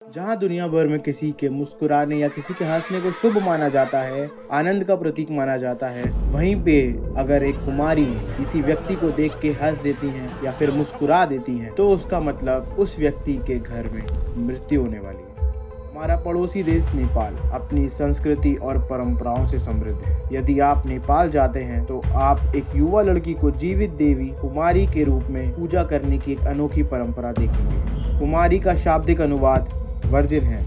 जहाँ दुनिया भर में किसी के मुस्कुराने या किसी के हंसने को शुभ माना जाता है, आनंद का प्रतीक माना जाता है, वहीं पे अगर एक कुमारी किसी व्यक्ति को देख के हंस देती हैं या फिर मुस्कुरा देती हैं, तो उसका मतलब उस व्यक्ति के घर में मृत्यु होने वाली है। हमारा पड़ोसी देश नेपाल अपनी संस्कृति और परंपराओं से समृद्ध है। यदि आप नेपाल जाते हैं तो आप एक युवा लड़की को जीवित देवी कुमारी के रूप में पूजा करने की एक अनोखी परंपरा देखेंगे। कुमारी का शाब्दिक अनुवाद वर्जिन है,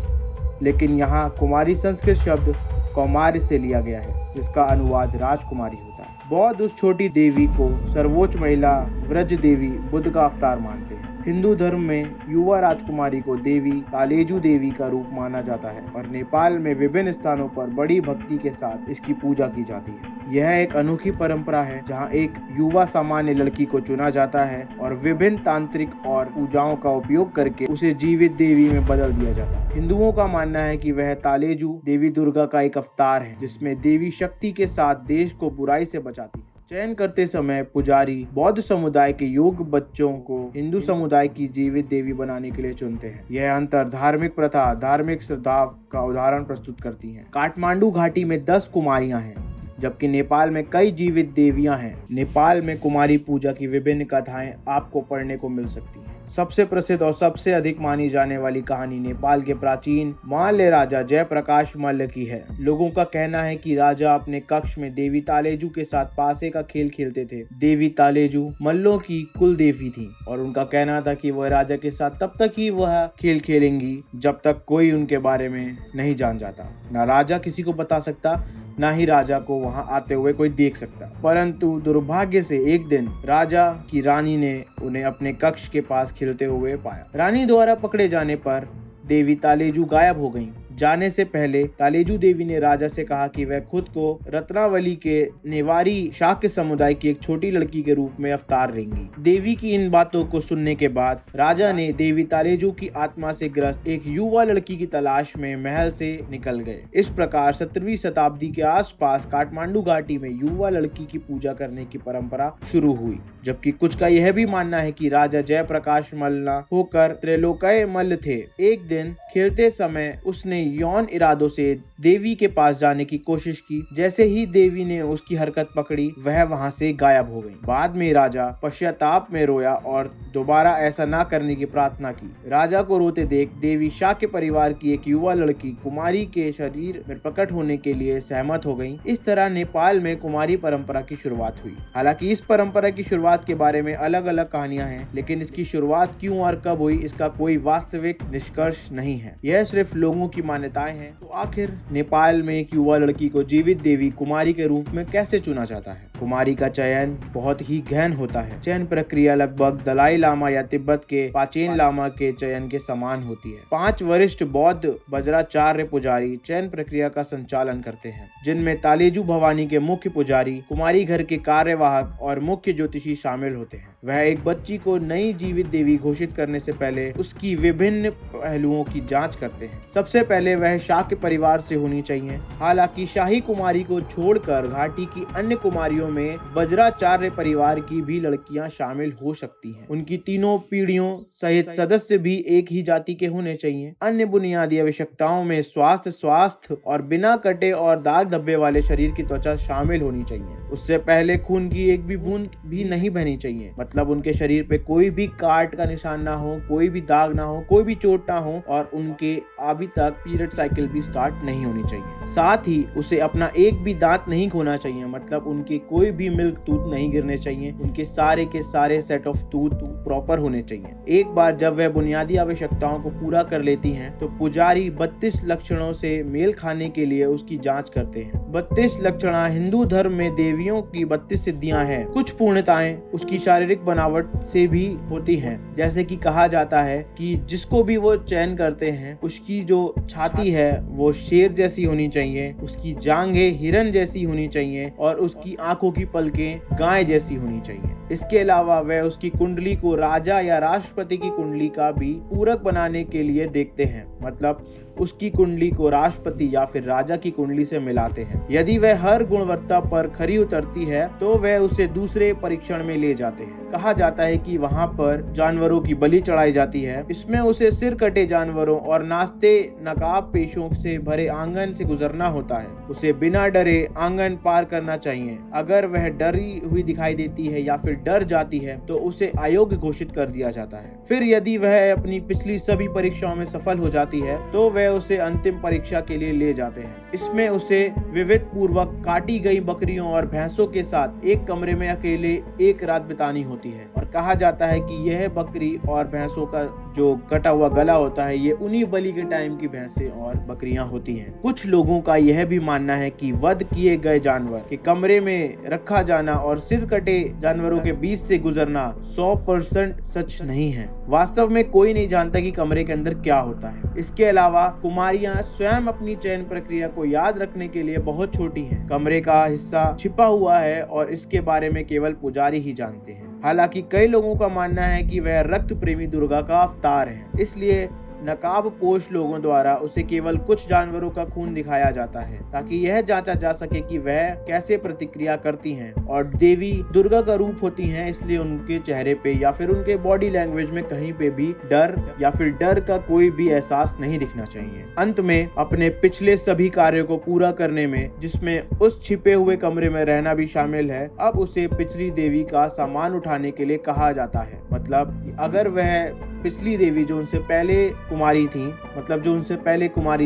लेकिन यहाँ कुमारी संस्कृत शब्द कौमार्य से लिया गया है, जिसका अनुवाद राजकुमारी होता है। बौद्ध उस छोटी देवी को सर्वोच्च महिला व्रज देवी बुद्ध का अवतार मानते हैं। हिंदू धर्म में युवा राजकुमारी को देवी तालेजु देवी का रूप माना जाता है और नेपाल में विभिन्न स्थानों पर बड़ी भक्ति के साथ इसकी पूजा की जाती है। यह एक अनोखी परंपरा है जहां एक युवा सामान्य लड़की को चुना जाता है और विभिन्न तांत्रिक और पूजाओं का उपयोग करके उसे जीवित देवी में बदल दिया जाता है। हिंदुओं का मानना है कि वह तालेजु देवी दुर्गा का एक अवतार है, जिसमें देवी शक्ति के साथ देश को बुराई से बचाती है। चयन करते समय पुजारी बौद्ध समुदाय के योग्य बच्चों को हिंदू समुदाय की जीवित देवी बनाने के लिए चुनते हैं। यह अंतर धार्मिक प्रथा, धार्मिक श्रद्धा का उदाहरण प्रस्तुत करती है। काठमांडू घाटी में 10 कुमारियां हैं, जबकि नेपाल में कई जीवित देवियां हैं। नेपाल में कुमारी पूजा की विभिन्न कथाएं आपको पढ़ने को मिल सकती हैं। सबसे प्रसिद्ध और सबसे अधिक मानी जाने वाली कहानी नेपाल के प्राचीन माल्य राजा जयप्रकाश मल्ल की है। लोगों का कहना है कि राजा अपने कक्ष में देवी तालेजु के साथ पासे का खेल खेलते थे। देवी तालेजु मल्लों की कुल देवी थी और उनका कहना था कि वह राजा के साथ तब तक ही वह खेल खेलेंगी जब तक कोई उनके बारे में नहीं जान जाता। ना राजा किसी को बता सकता, ना ही राजा को वहां आते हुए कोई देख सकता। परंतु दुर्भाग्य से एक दिन राजा की रानी ने उन्हें अपने कक्ष के पास खेलते हुए पाया। रानी द्वारा पकड़े जाने पर देवी तालेजु गायब हो गईं। जाने से पहले तालेजु देवी ने राजा से कहा कि वह खुद को रत्नावली के नेवारी शाक्य समुदाय की एक छोटी लड़की के रूप में अवतार लेंगी। देवी की इन बातों को सुनने के बाद राजा ने देवी तालेजु की आत्मा से ग्रस्त एक युवा लड़की की तलाश में महल से निकल गए। इस प्रकार 17वीं शताब्दी के आसपास काठमांडू घाटी में युवा लड़की की पूजा करने की परंपरा शुरू हुई। जबकि कुछ का यह भी मानना है कि राजा जयप्रकाश मल्ल न होकर त्रैलोक्य मल्ल थे। एक दिन खेलते समय उसने यौन इरादों से देवी के पास जाने की कोशिश की। जैसे ही देवी ने उसकी हरकत पकड़ी, वह वहां से गायब हो गई। बाद में राजा पश्चाताप में रोया और दोबारा ऐसा ना करने की प्रार्थना की। राजा को रोते देख देवी शाक्य परिवार की एक युवा लड़की कुमारी के शरीर में प्रकट होने के लिए सहमत हो गई। इस तरह नेपाल में कुमारी परंपरा की शुरुआत हुई। हालांकि इस परंपरा की शुरुआत के बारे में अलग अलग कहानियां हैं, लेकिन इसकी शुरुआत क्यों और कब हुई, इसका कोई वास्तविक निष्कर्ष नहीं है। यह सिर्फ लोगों की मान्यताएं हैं। तो आखिर नेपाल में एक युवा लड़की को जीवित देवी कुमारी के रूप में कैसे चुना जाता है? कुमारी का चयन बहुत ही गहन होता है। चयन प्रक्रिया लगभग दलाई लामा या तिब्बत के पाचेन लामा के चयन के समान होती है। 5 वरिष्ठ बौद्ध वज्राचार्य पुजारी चयन प्रक्रिया का संचालन करते हैं, जिनमें तालेजु भवानी के मुख्य पुजारी, कुमारी घर के कार्यवाहक और मुख्य ज्योतिषी शामिल होते हैं। वह एक बच्ची को नई जीवित देवी घोषित करने से पहले उसकी विभिन्न पहलुओं की जांच करते हैं। सबसे पहले वह शाक्य परिवार से होनी चाहिए। हालांकि शाही कुमारी को छोड़कर घाटी की अन्य कुमारियों में वज्राचार्य परिवार की भी लड़कियां शामिल हो सकती हैं। उनकी तीनों पीढ़ियों सहित सदस्य भी एक ही जाति के होने चाहिए। अन्य बुनियादी आवश्यकताओं में स्वास्थ्य और बिना कटे और दाग धब्बे वाले शरीर की त्वचा शामिल होनी चाहिए। उससे पहले खून की एक भी बूंद भी नहीं बहनी चाहिए, मतलब उनके शरीर पे कोई भी काट का निशान ना हो, कोई भी दाग ना हो, कोई भी चोट ना हो और उनके अभी तक पीरियड साइकिल भी स्टार्ट नहीं होनी चाहिए। साथ ही उसे अपना एक भी दांत नहीं खोना चाहिए, मतलब उनके कोई भी मिल्क टूथ नहीं गिरने चाहिए। उनके सारे के सारे सेट ऑफ टूथ प्रॉपर होने चाहिए। एक बार जब वह बुनियादी आवश्यकताओं को पूरा कर लेती हैं, तो पुजारी 32 लक्षणों से मेल खाने के लिए उसकी जांच करते हैं। 32 लक्षण हिंदू धर्म में देवियों की 32 सिद्धियां हैं। कुछ पूर्णताएं उसकी शारीरिक बनावट से भी होती हैं। जैसे कि कहा जाता है कि जिसको भी वो चयन करते हैं, उसकी जो छाती है वो शेर जैसी होनी चाहिए, उसकी जांघें हिरन जैसी होनी चाहिए और उसकी आंखों की पलकें गाय जैसी होनी चाहिए। इसके अलावा वह उसकी कुंडली को राजा या राष्ट्रपति की कुंडली का भी पूरक बनाने के लिए देखते हैं, मतलब उसकी कुंडली को राष्ट्रपति या फिर राजा की कुंडली से मिलाते हैं। यदि वह हर गुणवत्ता पर खरी उतरती है तो वह उसे दूसरे परीक्षण में ले जाते हैं। कहा जाता है कि वहाँ पर जानवरों की बलि चढ़ाई जाती है। इसमें उसे सिर कटे जानवरों और नाचते नकाब पेशों से भरे आंगन से गुजरना होता है। उसे बिना डरे आंगन पार करना चाहिए। अगर वह डरी हुई दिखाई देती है या फिर डर जाती है तो उसे अयोग्य घोषित कर दिया जाता है। फिर यदि वह अपनी पिछली सभी परीक्षाओं में सफल हो जाती है तो वह उसे अंतिम परीक्षा के लिए ले जाते हैं। इसमें उसे विविध पूर्वक काटी गई बकरियों और भैंसों के साथ एक कमरे में अकेले एक रात बितानी होती है। और कहा जाता है कि यह बकरी और भैंसों का जो कटा हुआ गला होता है ये उन्हीं बलि के टाइम की भैंसें और बकरियां होती हैं। कुछ लोगों का यह भी मानना है कि वध किए गए जानवर के कमरे में रखा जाना और सिर कटे जानवरों के बीच से गुजरना 100% सच नहीं है। वास्तव में कोई नहीं जानता कि कमरे के अंदर क्या होता है। इसके अलावा कुमारियां स्वयं अपनी चयन प्रक्रिया को याद रखने के लिए बहुत छोटी हैं। कमरे का हिस्सा छिपा हुआ है और इसके बारे में केवल पुजारी ही जानते हैं। हालांकि कई लोगों का मानना है कि वह रक्त प्रेमी दुर्गा का अवतार है, इसलिए नकाब पोश लोगों द्वारा उसे केवल कुछ जानवरों का खून दिखाया जाता है ताकि यह जांचा जा सके कि वह कैसे प्रतिक्रिया करती हैं। और देवी दुर्गा का रूप होती हैं, इसलिए उनके चेहरे पे या फिर उनके बॉडी लैंग्वेज में कहीं पे भी डर या फिर डर का कोई भी एहसास नहीं दिखना चाहिए। अंत में अपने पिछले सभी कार्यों को पूरा करने में, जिसमें उस छिपे हुए कमरे में रहना भी शामिल है, अब उसे पिछली देवी का सामान उठाने के लिए कहा जाता है। मतलब अगर वह पिछली देवी जो उनसे पहले कुमारी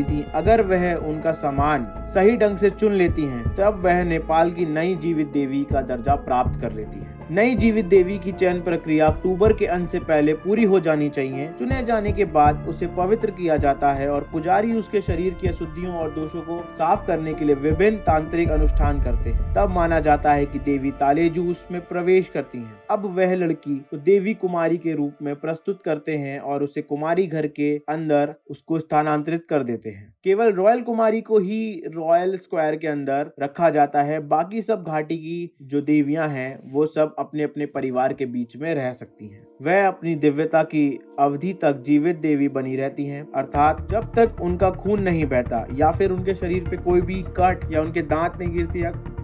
थी, अगर वह उनका सामान सही ढंग से चुन लेती हैं, तब वह नेपाल की नई जीवित देवी का दर्जा प्राप्त कर लेती है। नई जीवित देवी की चयन प्रक्रिया अक्टूबर के अंत से पहले पूरी हो जानी चाहिए। चुने जाने के बाद उसे पवित्र किया जाता है और पुजारी उसके शरीर की अशुद्धियों और दोषों को साफ करने के लिए विभिन्न तांत्रिक अनुष्ठान करते हैं। तब माना जाता है कि देवी तालेजू उसमें प्रवेश करती हैं। अब वह लड़की तो देवी कुमारी के रूप में प्रस्तुत करते हैं और उसे कुमारी घर के अंदर उसको स्थानांतरित कर देते हैं। केवल रॉयल कुमारी को ही रॉयल स्क्वायर के अंदर रखा जाता है। बाकी सब घाटी की जो देवियां हैं वो सब अपने अपने परिवार के बीच में रह सकती हैं। वह अपनी दिव्यता की अवधि तक जीवित देवी बनी रहती हैं, अर्थात जब तक उनका खून नहीं बहता या फिर उनके शरीर पे कोई भी कट या उनके दांत नहीं गिरती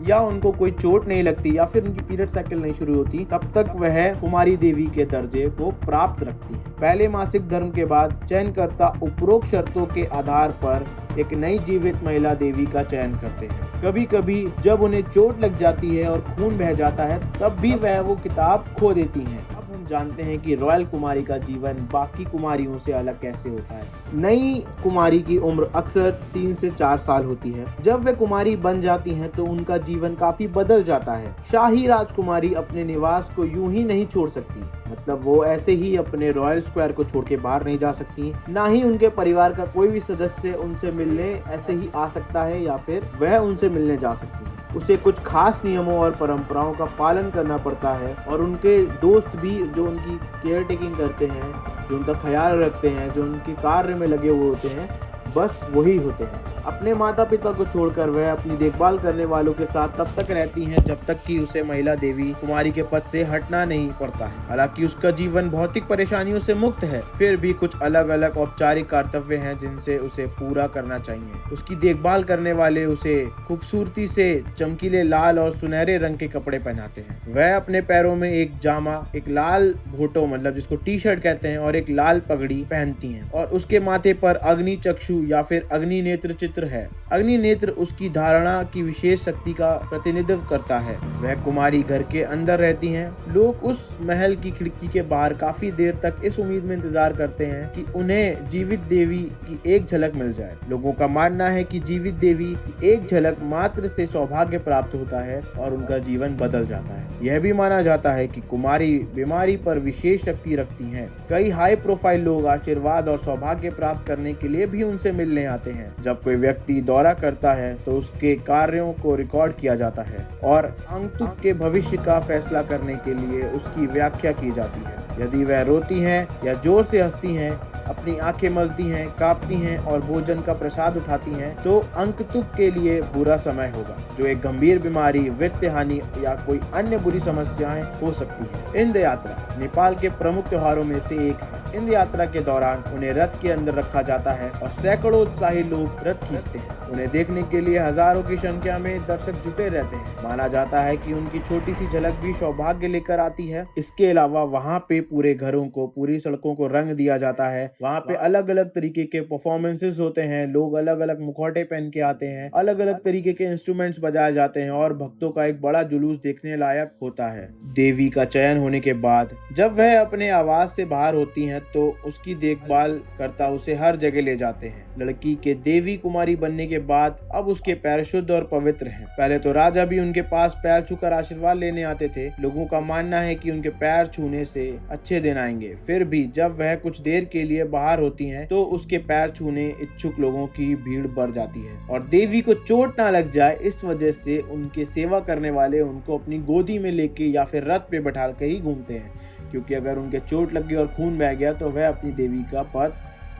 या उनको कोई चोट नहीं लगती या फिर उनकी पीरियड साइकिल नहीं शुरू होती, तब तक वह कुमारी देवी के दर्जे को प्राप्त रखती है। पहले मासिक धर्म के बाद चयनकर्ता उपरोक्त शर्तों के आधार पर एक नई जीवित महिला देवी का चयन करते हैं। कभी कभी जब उन्हें चोट लग जाती है और खून बह जाता है तब भी वह वो किताब खो देती हैं। अब हम जानते हैं कि रॉयल कुमारी का जीवन बाकी कुमारियों से अलग कैसे होता है। नई कुमारी की उम्र अक्सर 3 से 4 साल होती है। जब वे कुमारी बन जाती हैं तो उनका जीवन काफी बदल जाता है। शाही राजकुमारी अपने निवास को यूं ही नहीं छोड़ सकती, मतलब वो ऐसे ही अपने रॉयल स्क्वायर को छोड़ के बाहर नहीं जा सकती। ना ही उनके परिवार का कोई भी सदस्य उनसे मिलने ऐसे ही आ सकता है या फिर वह उनसे मिलने जा सकती है। उसे कुछ खास नियमों और परंपराओं का पालन करना पड़ता है और उनके दोस्त भी जो उनकी केयर टेकिंग करते हैं, जो उनका ख्याल रखते हैं, जो उनके कार्य में लगे हुए होते हैं, बस वही होते हैं। अपने माता पिता को छोड़कर वह अपनी देखभाल करने वालों के साथ तब तक रहती हैं जब तक कि उसे महिला देवी कुमारी के पद से हटना नहीं पड़ता है। हालांकि उसका जीवन भौतिक परेशानियों से मुक्त है, फिर भी कुछ अलग अलग औपचारिक कर्तव्य हैं जिनसे उसे पूरा करना चाहिए। उसकी देखभाल करने वाले उसे खूबसूरती से चमकीले लाल और सुनहरे रंग के कपड़े पहनाते हैं। वह अपने पैरों में एक जामा, एक लाल भोटो मतलब जिसको टी शर्ट कहते हैं, और एक लाल पगड़ी पहनती हैं और उसके माथे पर अग्नि चक्षु या फिर अग्नि नेत्र चित्र है। अग्नि नेत्र उसकी धारणा की विशेष शक्ति का प्रतिनिधित्व करता है। वह कुमारी घर के अंदर रहती हैं। लोग उस महल की खिड़की के बाहर काफी देर तक इस उम्मीद में इंतजार करते हैं कि उन्हें जीवित देवी की एक झलक मिल जाए। लोगों का मानना है कि जीवित देवी की एक झलक मात्र से सौभाग्य प्राप्त होता है और उनका जीवन बदल जाता है। यह भी माना जाता है कि कुमारी बीमारी पर विशेष शक्ति रखती हैं। कई हाई प्रोफाइल लोग आशीर्वाद और सौभाग्य प्राप्त करने के लिए भी उनसे मिलने आते हैं। जब कोई व्यक्ति दौरा करता है तो उसके कार्यों को रिकॉर्ड किया जाता है और अंगतुक के भविष्य का फैसला करने के लिए उसकी व्याख्या की जाती है। यदि वह रोती हैं या जोर से हंसती हैं, अपनी आंखें मलती हैं, कांपती हैं और भोजन का प्रसाद उठाती हैं, तो अंकतुक के लिए बुरा समय होगा, जो एक गंभीर बीमारी, वित्त हानि या कोई अन्य बुरी समस्याएं हो सकती है। इंद यात्रा नेपाल के प्रमुख त्योहारों में से एक है। इंद यात्रा के दौरान उन्हें रथ के अंदर रखा जाता है और सैकड़ों उत्साही लोग रथ खींचते हैं। उन्हें देखने के लिए हजारों की संख्या में दर्शक जुटे रहते हैं। माना जाता है कि उनकी छोटी सी झलक भी सौभाग्य लेकर आती है। इसके अलावा वहाँ पे पूरे घरों को, पूरी सड़कों को रंग दिया जाता है। वहाँ पे अलग अलग तरीके के परफॉर्मेंसेस होते हैं, लोग अलग अलग मुखौटे पहन के आते हैं, अलग अलग तरीके के इंस्ट्रूमेंट्स बजाए जाते हैं और भक्तों का एक बड़ा जुलूस देखने लायक होता है। देवी का चयन होने के बाद जब वह अपने आवास से बाहर होती हैं तो उसकी देखभाल करता उसे हर जगह ले जाते हैं। लड़की के देवी कुमारी बनने के बाद अब उसके पैर शुद्ध और पवित्र हैं। पहले तो राजा भी उनके पास पैर छूकर आशीर्वाद लेने आते थे। लोगों का मानना है कि उनके पैर छूने से अच्छे दिन आएंगे। फिर भी जब वह कुछ देर के लिए बाहर होती हैं तो उसके पैर छूने इच्छुक लोगों की भीड़ बढ़ जाती है और देवी को चोट ना लग जाए इस वजह से उनके सेवा करने वाले उनको अपनी गोदी में लेके या फिर रथ पे बैठा कर ही घूमते हैं, क्योंकि अगर उनके चोट लग गई और खून बह गया तो वह अपनी देवी का पद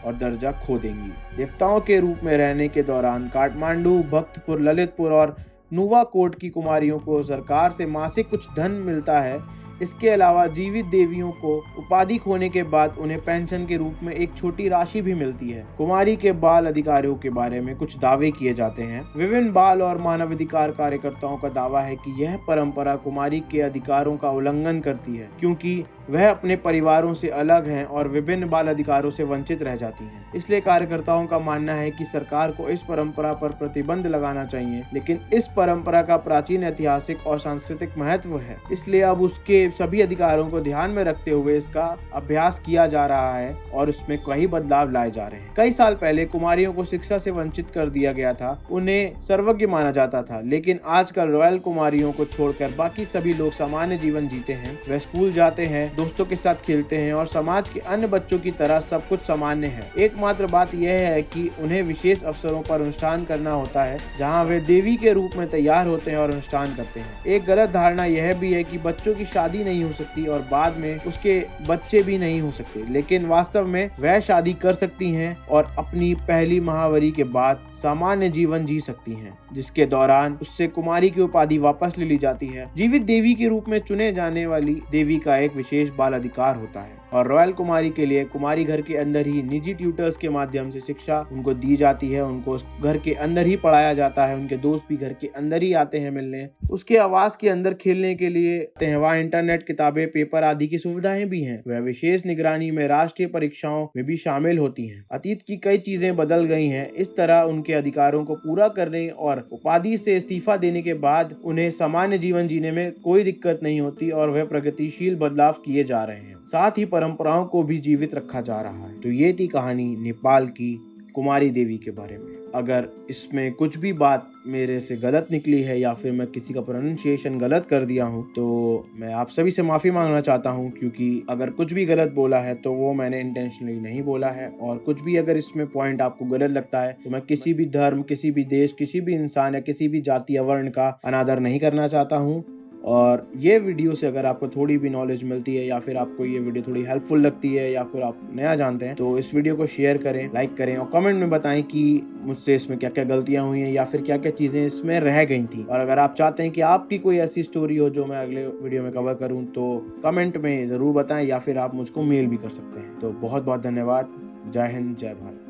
और दर्जा खो देंगी। देवताओं के रूप में रहने के दौरान काठमांडू, भक्तपुर, ललितपुर और नुवाकोट की कुमारियों को सरकार से मासिक कुछ धन मिलता है। इसके अलावा जीवित देवियों को उपाधि खोने के बाद उन्हें पेंशन के रूप में एक छोटी राशि भी मिलती है। कुमारी के बाल अधिकारों के बारे में कुछ दावे किए जाते हैं। विभिन्न बाल और मानवाधिकार कार्यकर्ताओं का दावा है कि यह परंपरा कुमारी के अधिकारों का उल्लंघन करती है, क्योंकि वह अपने परिवारों से अलग हैं और विभिन्न बाल अधिकारों से वंचित रह जाती हैं। इसलिए कार्यकर्ताओं का मानना है कि सरकार को इस परंपरा पर प्रतिबंध लगाना चाहिए, लेकिन इस परंपरा का प्राचीन ऐतिहासिक और सांस्कृतिक महत्व है, इसलिए अब उसके सभी अधिकारों को ध्यान में रखते हुए इसका अभ्यास किया जा रहा है और उसमें कई बदलाव लाए जा रहे हैं। कई साल पहले कुमारियों को शिक्षा से वंचित कर दिया गया था, उन्हें सर्वज्ञ माना जाता था, लेकिन आजकल रॉयल कुमारियों को छोड़कर बाकी सभी लोग सामान्य जीवन जीते हैं। वह स्कूल जाते हैं, दोस्तों के साथ खेलते हैं और समाज के अन्य बच्चों की तरह सब कुछ सामान्य है। एकमात्र बात यह है कि उन्हें विशेष अवसरों पर अनुष्ठान करना होता है, जहां वे देवी के रूप में तैयार होते हैं और अनुष्ठान करते हैं। एक गलत धारणा यह भी है कि बच्चों की शादी नहीं हो सकती और बाद में उसके बच्चे भी नहीं हो सकते, लेकिन वास्तव में वह शादी कर सकती हैं और अपनी पहली महावरी के बाद सामान्य जीवन जी सकती हैं, जिसके दौरान उससे कुमारी की उपाधि वापस ले ली जाती है। जीवित देवी के रूप में चुने जाने वाली देवी का एक विशेष बाल अधिकार होता है और रॉयल कुमारी के लिए कुमारी घर के अंदर ही निजी ट्यूटर्स के माध्यम से शिक्षा उनको दी जाती है। उनको घर के अंदर ही पढ़ाया जाता है, उनके दोस्त भी घर के अंदर ही आते हैं मिलने, उसके आवास के अंदर खेलने के लिए वहाँ इंटरनेट, किताबें, पेपर आदि की सुविधाएं भी हैं। वह विशेष निगरानी में राष्ट्रीय परीक्षाओं में भी शामिल होती हैं। अतीत की कई चीजें बदल गई हैं। इस तरह उनके अधिकारों को पूरा करने और उपाधि से इस्तीफा देने के बाद उन्हें सामान्य जीवन जीने में कोई दिक्कत नहीं होती और वह प्रगतिशील बदलाव किए जा रहे हैं। साथ ही परंपराओं को भी जीवित रखा जा रहा है। तो ये थी कहानी नेपाल की कुमारी देवी के बारे में। अगर इसमें कुछ भी बात मेरे से गलत निकली है या फिर मैं किसी का प्रोनाउंसिएशन गलत कर दिया हूँ तो मैं आप सभी से माफ़ी मांगना चाहता हूँ, क्योंकि अगर कुछ भी गलत बोला है तो वो मैंने इंटेंशनली नहीं बोला है। और कुछ भी अगर इसमें पॉइंट आपको गलत लगता है तो मैं किसी भी धर्म, किसी भी देश, किसी भी इंसान या किसी भी जाति या वर्ण का अनादर नहीं करना चाहता हूँ। और ये वीडियो से अगर आपको थोड़ी भी नॉलेज मिलती है या फिर आपको ये वीडियो थोड़ी हेल्पफुल लगती है या फिर आप नया जानते हैं तो इस वीडियो को शेयर करें, लाइक करें और कमेंट में बताएं कि मुझसे इसमें क्या क्या गलतियां हुई हैं या फिर क्या क्या चीज़ें इसमें रह गई थी। और अगर आप चाहते हैं कि आपकी कोई ऐसी स्टोरी हो जो मैं अगले वीडियो में कवर करूँ तो कमेंट में ज़रूर बताएं या फिर आप मुझको मेल भी कर सकते हैं। तो बहुत बहुत धन्यवाद। जय हिंद, जय भारत।